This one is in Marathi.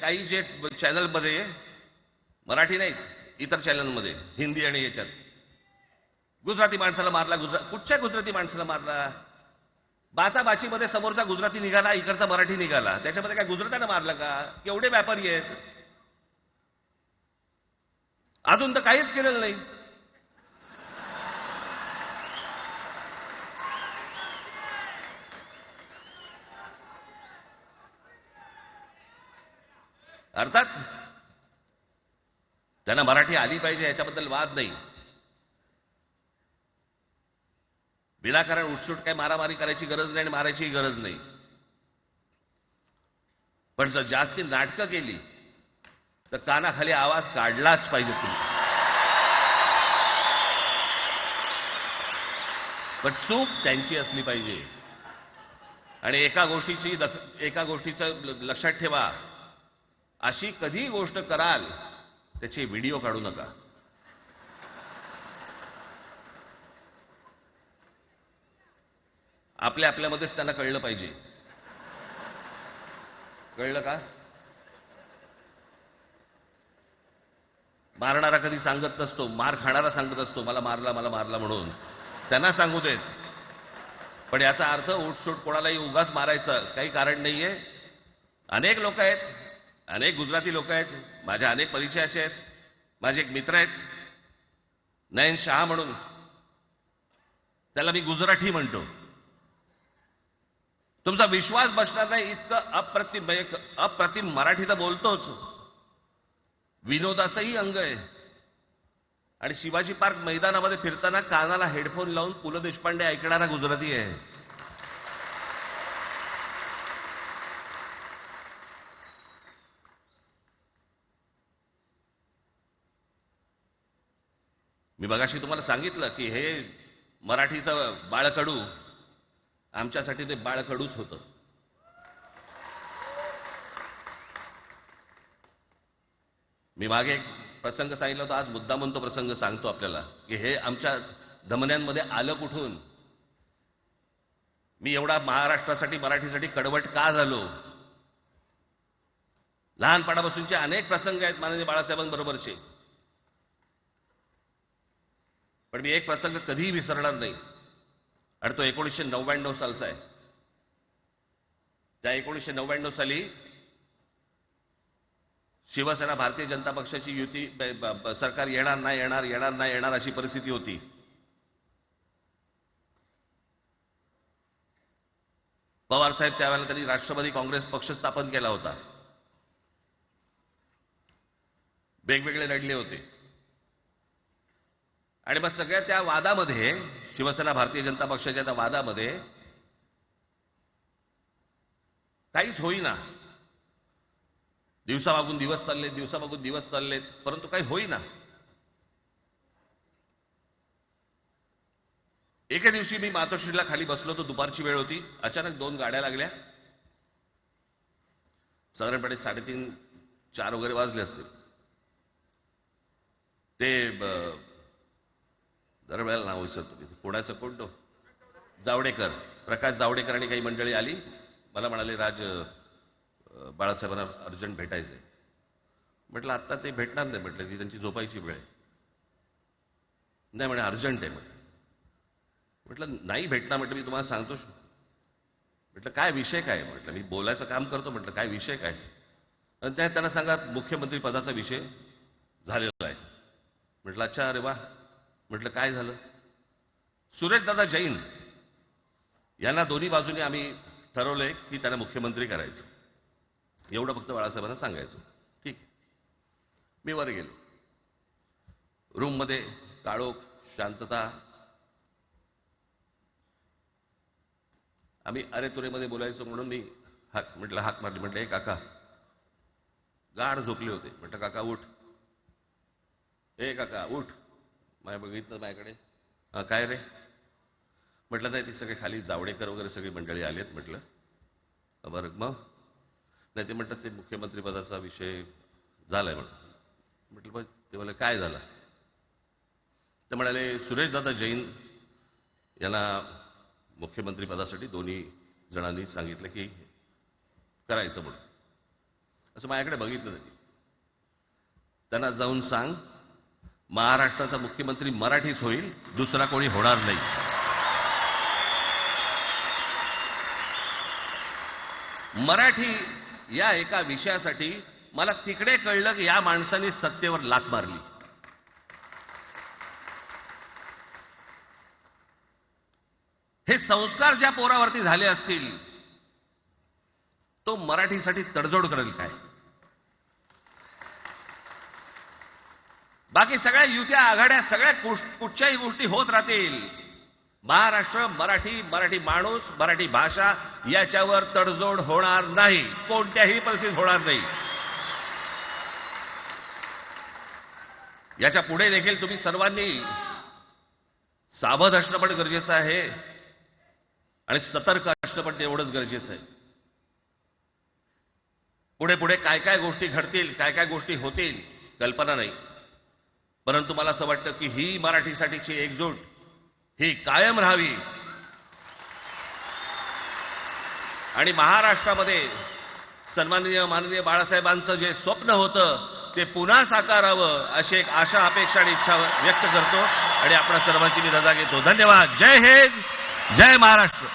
काही जे चॅनलमध्ये मराठी नाही इतर चॅनलमध्ये हिंदी आणि याच्यात गुजराती माणसाला मारला, कुठच्या गुजराती माणसाला मारला? बाचाबाचीमध्ये समोरचा गुजराती निघाला, इकडचा मराठी निघाला, त्याच्यामध्ये काय गुजरात्यानं मारलं का? केवढे व्यापारी आहेत, अजून तर काहीच केलेलं नाही. अर्थात त्यांना मराठी आली पाहिजे याच्याबद्दल वाद नाही. विनाकारण उठसूट काय मारामारी करायची गरज नाही आणि मारायची गरज नाही. पण जर जास्ती नाटकं केली तर कानाखाली आवाज काढलाच पाहिजे तुम्ही. पण चूक त्यांची असली पाहिजे. आणि एका गोष्टीचं लक्षात ठेवा, अशी कधी गोष्ट कराल त्याचे व्हिडिओ काढू नका. आपल्यामध्येच त्यांना कळलं पाहिजे. कळलं का? मारणारा कधी सांगत नसतो, मार खाणारा सांगत असतो मला मारला म्हणून. त्यांना सांगू देत. पण याचा अर्थ उठसूट कोणालाही उगाच मारायचं काही कारण नाहीये. अनेक लोक आहेत, अनेक गुजराती लोक आहेत, माझ्या अनेक परिचयाचे आहेत. माझे एक मित्र आहेत नयन शहा म्हणून, त्याला मी गुजराठी म्हणतो. तुमचा विश्वास बसणार नाही इतकं अप्रतिम मराठी तर बोलतोच, विनोदाचंही अंग आहे. आणि शिवाजी पार्क मैदानामध्ये फिरताना कानाला हेडफोन लावून पु ल देशपांडे ऐकणारा गुजराती आहे. मी मगाशी तुम्हाला सांगितलं की हे मराठीचं बाळकडू, आमच्यासाठी ते बाळकडूच होतं. मी मागे एक प्रसंग सांगितला होता, आज मुद्दामून तो प्रसंग सांगतो आपल्याला की हे आमच्या धमन्यांमध्ये आलं कुठून. मी एवढा महाराष्ट्रासाठी मराठीसाठी कडवट का झालो? लहानपणापासूनचे अनेक प्रसंग आहेत माननीय बाळासाहेबांबरोबरचे, पण मी एक प्रसंग कधीही विसरणार नाही. आणि तो 1999 सालचा आहे. त्या 1999 साली शिवसेना भारतीय जनता पक्षाची युती सरकार येणार नाही अशी परिस्थिती होती. पवार साहेब त्यावेळेला त्यांनी राष्ट्रवादी काँग्रेस पक्ष स्थापन केला होता. वेगवेगळे लढले होते. आणि मग सगळ्या त्या वादामध्ये, शिवसेना भारतीय जनता पक्षाच्या त्या वादामध्ये काहीच होईना. दिवसामागून दिवस चाललेत, परंतु काही होईना. एके दिवशी मी मातोश्रीला खाली बसलो होतो, दुपारची वेळ होती. अचानक 2 गाड्या लागल्या. साधारणपणे 3:30-4 वगैरे वाजले असतील. ते जरा वेळेला नाव विसरतो मी, कोणाचं कोणतो जावडेकर, प्रकाश जावडेकर आणि काही मंडळी आली. मला म्हणाले, राज बाळासाहेबांना अर्जंट भेटायचंय. म्हटलं आत्ता ते भेटणार नाही. म्हटलं ती त्यांची झोपायची वेळ आहे. नाही म्हणे अर्जंट आहे. म्हटलं नाही भेटणार. म्हटलं मी तुम्हाला सांगतो. म्हटलं काय विषय काय? म्हटलं मी बोलायचं काम करतो. म्हटलं काय विषय काय? आणि त्यांना सांगा मुख्यमंत्री पदाचा विषय झालेला आहे. म्हटलं अच्छा, अरे वा. म्हटलं काय झालं? सुरेशदादा जैन यांना दोन्ही बाजूने आम्ही ठरवलंय की त्यांना मुख्यमंत्री करायचं. एवढं फक्त बाळासाहेबांना सांगायचं. ठीक. मी वर गेलो. रूममध्ये काळोख, शांतता. आम्ही अरे तुरेमध्ये बोलायचो म्हणून मी हाक मारली. म्हटलं हे काका गाढ झोपले होते. म्हटलं काका उठ. हे काका उठ. माय बघितलं माझ्याकडे. काय रे? म्हटलं नाही ती सगळे खाली जावडेकर वगैरे सगळी मंडळी आलेत. म्हटलं बरं मग? नाही ते म्हणतात ते मुख्यमंत्री पदाचा विषय झालाय म्हणून. म्हटलं बघ ते मला काय झालं? ते म्हणाले सुरेशदादा जैन यांना मुख्यमंत्री पदासाठी दोन्ही जणांनी सांगितलं की करायचं म्हणून. असं माझ्याकडे बघितलं त्यांनी. त्यांना जाऊन सांग, महाराष्ट्राचा मुख्यमंत्री मराठीच होईल, दुसरा कोणी होणार नाही. मराठी या एका विषयासाठी मला तिकडे कळलं की या माणसाने सत्तेवर लाथ मारली. हे संस्कार ज्या पोरावरती झाले असतील, तो मराठीसाठी तडजोड करेल काय? बाकी सगळ्या युत्या आघाड्या सगळ्या कुठच्याही गोष्टी होत राहतील, महाराष्ट्र, मराठी माणूस, मराठी भाषा याच्यावर तडजोड होणार नाही, कोणत्याही परिस्थितीत होणार नाही. याच्या पुढे देखील तुम्ही सर्वांनी सावध असणं पण गरजेचं आहे आणि सतर्क असणं पण तेवढंच गरजेचं आहे. पुढे पुढे काय काय गोष्टी घडतील, काय काय गोष्टी होतील कल्पना नाही, परंतु मला असं वाटतं की ही मराठीसाठीची एकजूट ही कायम राहावी आणि महाराष्ट्रामध्ये सन्माननीय माननीय बाळासाहेबांचं जे स्वप्न होतं ते पुन्हा साकारावं अशी एक आशा, अपेक्षा आणि इच्छा व्यक्त करतो आणि आपल्या सर्वांची मी रजा घेतो. धन्यवाद. जय हिंद, जय महाराष्ट्र.